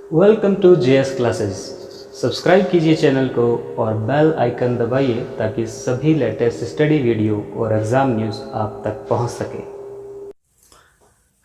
Welcome to JS classes. Subscribe कीजिए channel को और बेल आइकन दबाइए ताकि सभी लेटेस्ट स्टडी वीडियो और एग्ज़ाम न्यूज़ आप तक पहुंच सके।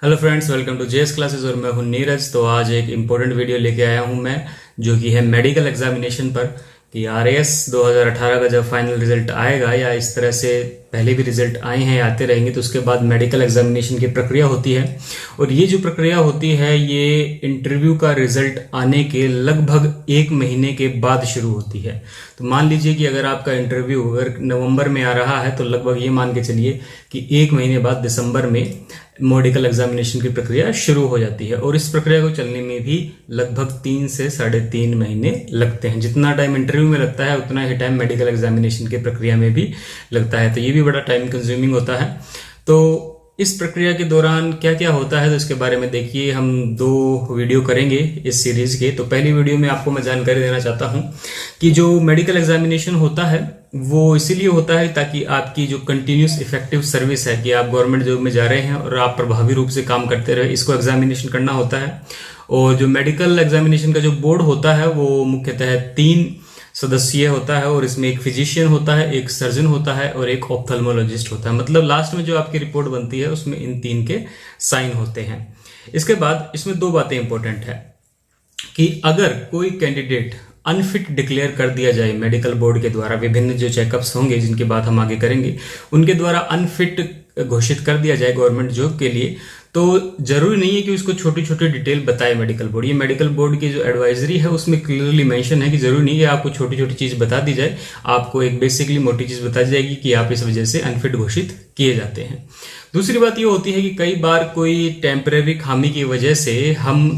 Hello friends, welcome to JS classes और मैं हूं नीरज। तो आज एक इम्पोर्टेंट वीडियो लेके आया हूं मैं, जो कि है मेडिकल एग्जामिनेशन पर कि आरएएस 2018 का जब फाइनल रिजल्ट आएगा या इस तरह से पहले भी रिजल्ट आए हैं आते रहेंगे तो उसके बाद मेडिकल एग्जामिनेशन की प्रक्रिया होती है। और ये जो प्रक्रिया होती है ये इंटरव्यू का रिजल्ट आने के लगभग 1 महीने के बाद शुरू होती है। तो मान लीजिए कि अगर आपका इंटरव्यू अगर नवंबर में आ रहा है तो लगभग ये मान के चलिए कि 1 महीने बाद दिसंबर में मेडिकल एग्जामिनेशन की प्रक्रिया शुरू हो जाती है। और इस प्रक्रिया को चलने में भी लगभग 3 से 3.5 महीने लगते हैं। जितना टाइम इंटरव्यू में लगता है उतना ही टाइम मेडिकल एग्जामिनेशन की प्रक्रिया में भी लगता है। तो ये भी बड़ा टाइम कंज्यूमिंग होता है। तो इस प्रक्रिया के दौरान क्या क्या होता है तो इसके बारे में देखिए, हम 2 वीडियो करेंगे इस सीरीज के। तो पहली वीडियो में आपको मैं जानकारी देना चाहता हूं कि जो मेडिकल एग्जामिनेशन होता है वो इसीलिए होता है ताकि आपकी जो कंटिन्यूस इफेक्टिव सर्विस है कि आप गवर्नमेंट जॉब में जा रहे हैं और आप प्रभावी रूप से काम करते रहे, इसको एग्जामिनेशन करना होता है। और जो मेडिकल एग्जामिनेशन का जो बोर्ड होता है वो मुख्यतः 3 सदस्यीय होता है और इसमें एक फिजिशियन होता है, एक सर्जन होता है और एक ऑप्थेल्मोलॉजिस्ट होता है। मतलब लास्ट में जो आपकी रिपोर्ट बनती है उसमें इन 3 के साइन होते हैं। इसके बाद इसमें 2 बातें इंपॉर्टेंट है कि अगर कोई कैंडिडेट अनफिट डिक्लेयर कर दिया जाए मेडिकल बोर्ड के द्वारा, विभिन्न जो चेकअप्स होंगे जिनकी बात हम आगे करेंगे उनके द्वारा अनफिट घोषित कर दिया जाए गवर्नमेंट जॉब के लिए, तो जरूरी नहीं है कि उसको छोटी छोटी डिटेल बताए मेडिकल बोर्ड। ये मेडिकल बोर्ड की जो एडवाइजरी है उसमें क्लियरली मेंशन है कि जरूरी नहीं है आपको छोटी छोटी चीज बता दी जाए, आपको एक बेसिकली मोटी चीज बता दी जाएगी कि आप इस वजह से अनफिट घोषित किए जाते हैं। दूसरी बात ये होती है कि कई बार कोई टेम्परेरी खामी की वजह से हम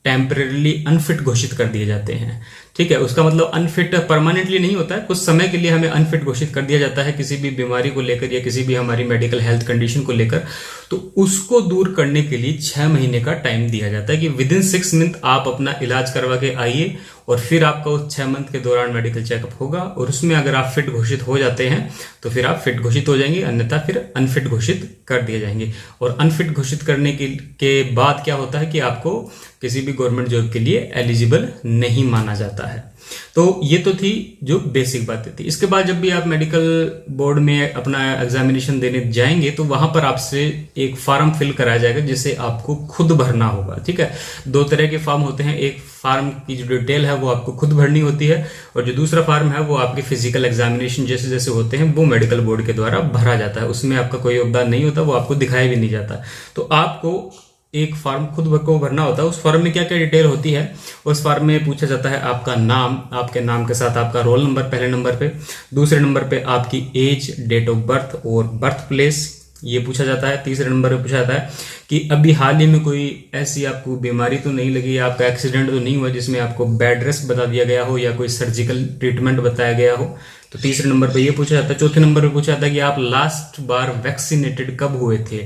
टेम्परेरीली अनफिट घोषित कर दिए जाते हैं। ठीक है, उसका मतलब अनफिट परमानेंटली नहीं होता है, कुछ समय के लिए हमें अनफिट घोषित कर दिया जाता है किसी भी बीमारी को लेकर या किसी भी हमारी मेडिकल हेल्थ कंडीशन को लेकर। तो उसको दूर करने के लिए 6 महीने का टाइम दिया जाता है कि विद इन 6 मंथ आप अपना इलाज करवा के आइए और फिर आपका उस 6 मंथ के दौरान मेडिकल चेकअप होगा और उसमें अगर आप फिट घोषित हो जाते हैं तो फिर आप फिट घोषित हो जाएंगे, अन्यथा फिर अनफिट घोषित कर दिए जाएंगे। और अनफिट घोषित करने के बाद क्या होता है कि आपको किसी भी गवर्नमेंट जॉब के लिए एलिजिबल नहीं माना जाता है। तो ये तो थी जो बेसिक बातें थी। इसके बाद जब भी आप मेडिकल बोर्ड में अपना एग्जामिनेशन देने जाएंगे तो वहां पर आपसे एक फॉर्म फिल कराया जाएगा जिसे आपको खुद भरना होगा। ठीक है, 2 तरह के फॉर्म होते हैं। एक फॉर्म की जो डिटेल है वो आपको खुद भरनी होती है और जो दूसरा फॉर्म है वो आपके फिजिकल एग्जामिनेशन जैसे जैसे होते हैं वो मेडिकल बोर्ड के द्वारा भरा जाता है। उसमें आपका कोई योगदान नहीं होता, वो आपको दिखाया भी नहीं जाता। तो आपको एक फॉर्म खुद को भरना होता है। उस फॉर्म में क्या क्या डिटेल होती है, उस फॉर्म में पूछा जाता है आपका नाम, आपके नाम के साथ आपका रोल नंबर पहले नंबर पे, दूसरे नंबर पे आपकी एज, डेट ऑफ बर्थ और बर्थ प्लेस ये पूछा जाता है। तीसरे नंबर पे पूछा जाता है कि अभी हाल ही में कोई ऐसी आपको बीमारी तो नहीं लगी, आपका एक्सीडेंट तो नहीं हुआ जिसमें आपको बेड रेस्ट बता दिया गया हो या कोई सर्जिकल ट्रीटमेंट बताया गया हो। तो तीसरे नंबर पे ये पूछा जाता है। चौथे नंबर पे पूछा जाता है कि आप लास्ट बार वैक्सीनेटेड कब हुए थे।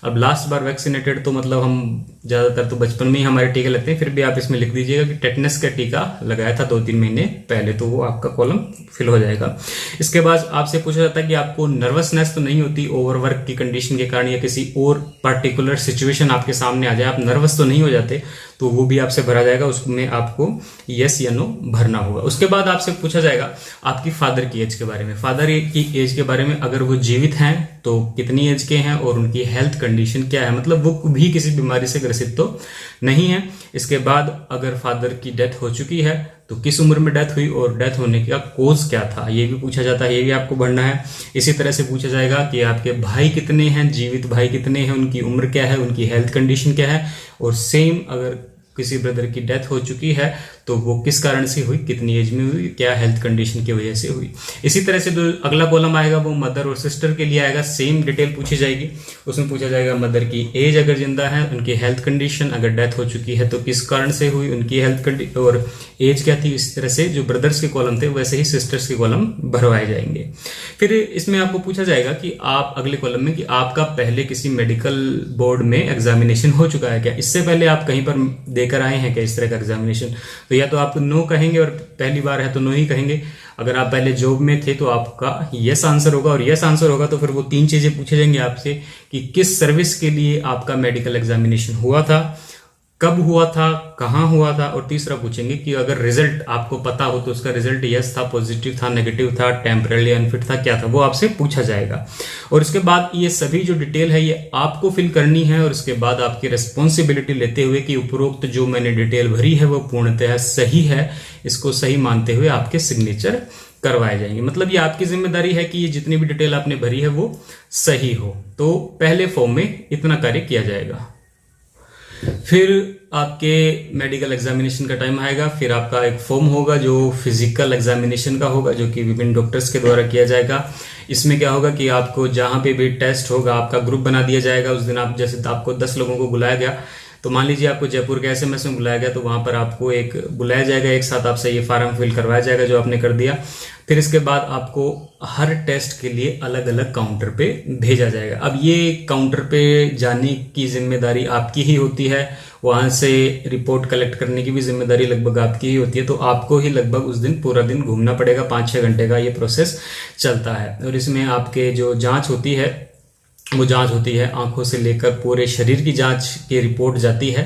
अब लास्ट बार वैक्सीनेटेड तो मतलब हम ज्यादातर तो बचपन में ही हमारे टीके लगते हैं, फिर भी आप इसमें लिख दीजिएगा कि टेटनस का टीका लगाया था 2-3 महीने पहले, तो वो आपका कॉलम फिल हो जाएगा। इसके बाद आपसे पूछा जाता है कि आपको नर्वसनेस तो नहीं होती ओवरवर्क की कंडीशन के कारण या किसी और पर्टिकुलर सिचुएशन आपके सामने आ जाए, आप नर्वस तो नहीं हो जाते, तो वो भी आपसे भरा जाएगा। उसमें आपको यस या नो भरना होगा। उसके बाद आपसे पूछा जाएगा आपकी फादर की एज के बारे में। फादर की एज के बारे में, अगर वो जीवित हैं तो कितनी एज के हैं और उनकी हेल्थ कंडीशन क्या है, मतलब वो भी किसी बीमारी से ग्रसित तो नहीं है। इसके बाद अगर फादर की डेथ हो चुकी है तो किस उम्र में डेथ हुई और डेथ होने का कोज क्या था, ये भी पूछा जाता है, ये भी आपको भरना है। इसी तरह से पूछा जाएगा कि आपके भाई कितने हैं, जीवित भाई कितने हैं, उनकी उम्र क्या है, उनकी हेल्थ कंडीशन क्या है। और सेम अगर किसी ब्रदर की डेथ हो चुकी है तो वो किस कारण से हुई, कितनी एज में हुई, क्या हेल्थ कंडीशन की वजह से हुई। इसी तरह से जो अगला कॉलम आएगा वो मदर और सिस्टर के लिए आएगा। सेम डिटेल पूछी जाएगी। उसमें पूछा जाएगा मदर की एज अगर जिंदा है, उनकी हेल्थ कंडीशन, अगर डेथ हो चुकी है तो किस कारण से हुई, उनकी हेल्थ कंडीशन और एज क्या थी। इस तरह से जो ब्रदर्स के कॉलम थे वैसे ही सिस्टर्स के कॉलम भरवाए जाएंगे। फिर इसमें आपको पूछा जाएगा कि आप अगले कॉलम में कि आपका पहले किसी मेडिकल बोर्ड में एग्जामिनेशन हो चुका है क्या, इससे पहले आप कहीं पर देकर आए हैं क्या इस तरह का एग्जामिनेशन। तो या तो आप नो कहेंगे और पहली बार है तो नो ही कहेंगे। अगर आप पहले जॉब में थे तो आपका यस आंसर होगा, और यस आंसर होगा तो फिर वो 3 चीजें पूछे जाएंगे आपसे कि किस सर्विस के लिए आपका मेडिकल एग्जामिनेशन हुआ था, कब हुआ था, कहाँ हुआ था, और तीसरा पूछेंगे कि अगर रिजल्ट आपको पता हो तो उसका रिजल्ट यस था, पॉजिटिव था, नेगेटिव था, टेम्पररी अनफिट था, क्या था, वो आपसे पूछा जाएगा। और इसके बाद ये सभी जो डिटेल है ये आपको फिल करनी है, और इसके बाद आपकी रिस्पॉन्सिबिलिटी लेते हुए कि उपरोक्त जो मैंने डिटेल भरी है वो पूर्णतः सही है, इसको सही मानते हुए आपके सिग्नेचर करवाए जाएंगे। मतलब ये आपकी जिम्मेदारी है कि ये जितनी भी डिटेल आपने भरी है वो सही हो। तो पहले फॉर्म में इतना कार्य किया जाएगा। फिर आपके मेडिकल एग्जामिनेशन का टाइम आएगा, फिर आपका एक फॉर्म होगा जो फिजिकल एग्जामिनेशन का होगा, जो कि विभिन्न डॉक्टर्स के द्वारा किया जाएगा। इसमें क्या होगा कि आपको जहां पे भी टेस्ट होगा आपका ग्रुप बना दिया जाएगा। उस दिन आप जैसे आपको 10 लोगों को बुलाया गया, तो मान लीजिए आपको जयपुर के एसएमएस में बुलाया गया, तो वहां पर आपको एक बुलाया जाएगा, एक साथ आपसे ये फॉर्म फिल करवाया जाएगा जो आपने कर दिया। फिर इसके बाद आपको हर टेस्ट के लिए अलग अलग काउंटर पे भेजा जाएगा। अब ये काउंटर पे जाने की जिम्मेदारी आपकी ही होती है, वहां से रिपोर्ट कलेक्ट करने की भी जिम्मेदारी लगभग आपकी ही होती है। तो आपको ही लगभग उस दिन पूरा दिन घूमना पड़ेगा, 5-6 घंटे का ये प्रोसेस चलता है। और इसमें आपके जो जांच होती है वो जांच होती है आंखों से लेकर पूरे शरीर की जांच की रिपोर्ट जाती है।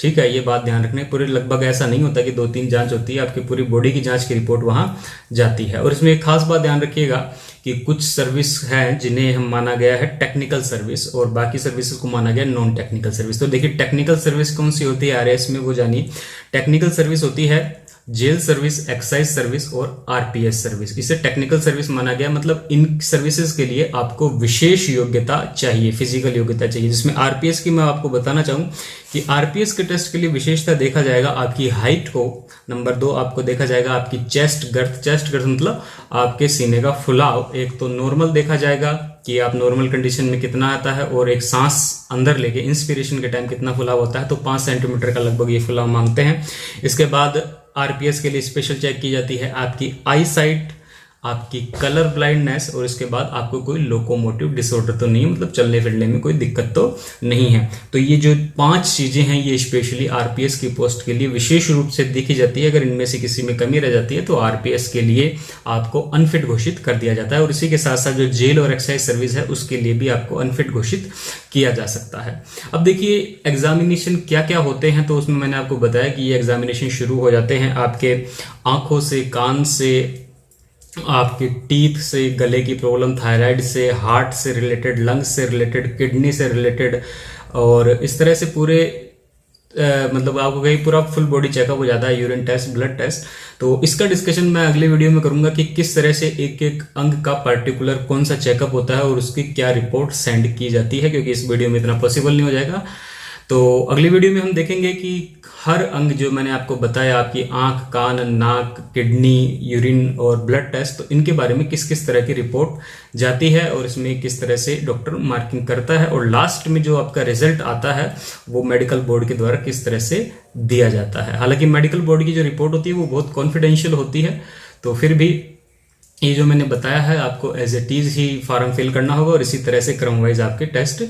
ठीक है, ये बात ध्यान रखने, पूरे लगभग ऐसा नहीं होता कि 2-3 जांच होती है, आपकी पूरी बॉडी की जांच की रिपोर्ट वहां जाती है। और इसमें एक खास बात ध्यान रखिएगा कि कुछ सर्विस है जिन्हें हम माना गया है टेक्निकल सर्विस, और बाकी सर्विसेज को माना गया नॉन टेक्निकल सर्विस। तो देखिए टेक्निकल सर्विस कौन सी होती है आरएएस में, वो जानिए। टेक्निकल सर्विस होती है जेल सर्विस, एक्साइज सर्विस और आरपीएस सर्विस। इसे टेक्निकल सर्विस माना गया। मतलब इन सर्विसेज के लिए आपको विशेष योग्यता चाहिए, फिजिकल योग्यता चाहिए। जिसमें आरपीएस की मैं आपको बताना चाहूं कि आरपीएस के टेस्ट के लिए विशेषता देखा जाएगा आपकी हाइट को, नंबर 2 आपको देखा जाएगा आपकी चेस्ट गर्थ। चेस्ट गर्थ मतलब आपके सीने का फुलाव, एक तो नॉर्मल देखा जाएगा कि आप नॉर्मल कंडीशन में कितना आता है, और एक सांस अंदर लेके इंस्पिरेशन के टाइम कितना फुलाव होता है, तो 5 सेंटीमीटर का लगभग ये फुलाव मांगते हैं। इसके बाद आरपीएस के लिए स्पेशल चेक की जाती है आपकी आई साइट, आपकी कलर ब्लाइंडनेस, और इसके बाद आपको कोई लोकोमोटिव डिसऑर्डर तो नहीं है, मतलब चलने फिरने में कोई दिक्कत तो नहीं है। तो ये जो 5 चीजें हैं ये स्पेशली आरपीएस की पोस्ट के लिए विशेष रूप से देखी जाती है। अगर इनमें से किसी में कमी रह जाती है तो आरपीएस के लिए आपको अनफिट घोषित कर दिया जाता है। और इसी के साथ साथ जो जेल और एक्साइज सर्विस है उसके लिए भी आपको अनफिट घोषित किया जा सकता है। अब देखिए एग्जामिनेशन क्या क्या होते हैं, तो उसमें मैंने आपको बताया कि ये एग्जामिनेशन शुरू हो जाते हैं आपके आंखों से, कान से, आपके टीथ से, गले की प्रॉब्लम, थायराइड से, हार्ट से रिलेटेड, लंग्स से रिलेटेड, किडनी से रिलेटेड, और इस तरह से पूरे मतलब आपको कहीं पूरा फुल बॉडी चेकअप हो जाता है, यूरिन टेस्ट, ब्लड टेस्ट। तो इसका डिस्कशन मैं अगले वीडियो में करूंगा कि किस तरह से एक एक अंग का पर्टिकुलर कौन सा चेकअप होता है और उसकी क्या रिपोर्ट सेंड की जाती है, क्योंकि इस वीडियो में इतना पॉसिबल नहीं हो जाएगा। तो अगली वीडियो में हम देखेंगे कि हर अंग जो मैंने आपको बताया, आपकी आंख, कान, नाक, किडनी, यूरिन और ब्लड टेस्ट, तो इनके बारे में किस किस तरह की रिपोर्ट जाती है और इसमें किस तरह से डॉक्टर मार्किंग करता है, और लास्ट में जो आपका रिजल्ट आता है वो मेडिकल बोर्ड के द्वारा किस तरह से दिया जाता है। हालांकि मेडिकल बोर्ड की जो रिपोर्ट होती है वो बहुत कॉन्फिडेंशियल होती है, तो फिर भी ये जो मैंने बताया है आपको एज इट इज ही फॉर्म फिल करना होगा, और इसी तरह से क्रम वाइज आपके टेस्ट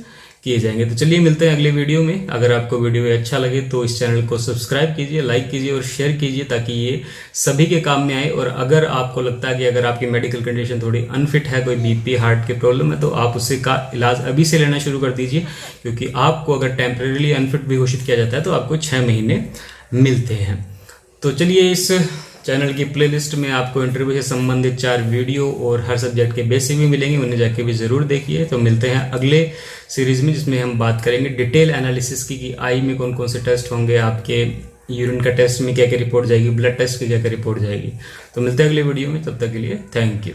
किए जाएंगे। तो चलिए मिलते हैं अगले वीडियो में। अगर आपको वीडियो अच्छा लगे तो इस चैनल को सब्सक्राइब कीजिए, लाइक कीजिए और शेयर कीजिए ताकि ये सभी के काम में आए। और अगर आपको लगता है कि अगर आपकी मेडिकल कंडीशन थोड़ी अनफिट है, कोई बीपी, हार्ट की प्रॉब्लम है, तो आप उससे का इलाज अभी से लेना शुरू कर दीजिए, क्योंकि आपको अगर टेम्परेरीली अनफिट भी घोषित किया जाता है तो आपको 6 महीने मिलते हैं। तो चलिए इस चैनल की प्लेलिस्ट में आपको इंटरव्यू से संबंधित 4 वीडियो और हर सब्जेक्ट के बेसिक भी मिलेंगे, उन्हें जाके भी जरूर देखिए। तो मिलते हैं अगले सीरीज में, जिसमें हम बात करेंगे डिटेल एनालिसिस की कि आई में कौन कौन से टेस्ट होंगे, आपके यूरिन का टेस्ट में क्या क्या रिपोर्ट जाएगी, ब्लड टेस्ट की क्या क्या रिपोर्ट जाएगी। तो मिलते हैं अगले वीडियो में, तब तक के लिए थैंक यू।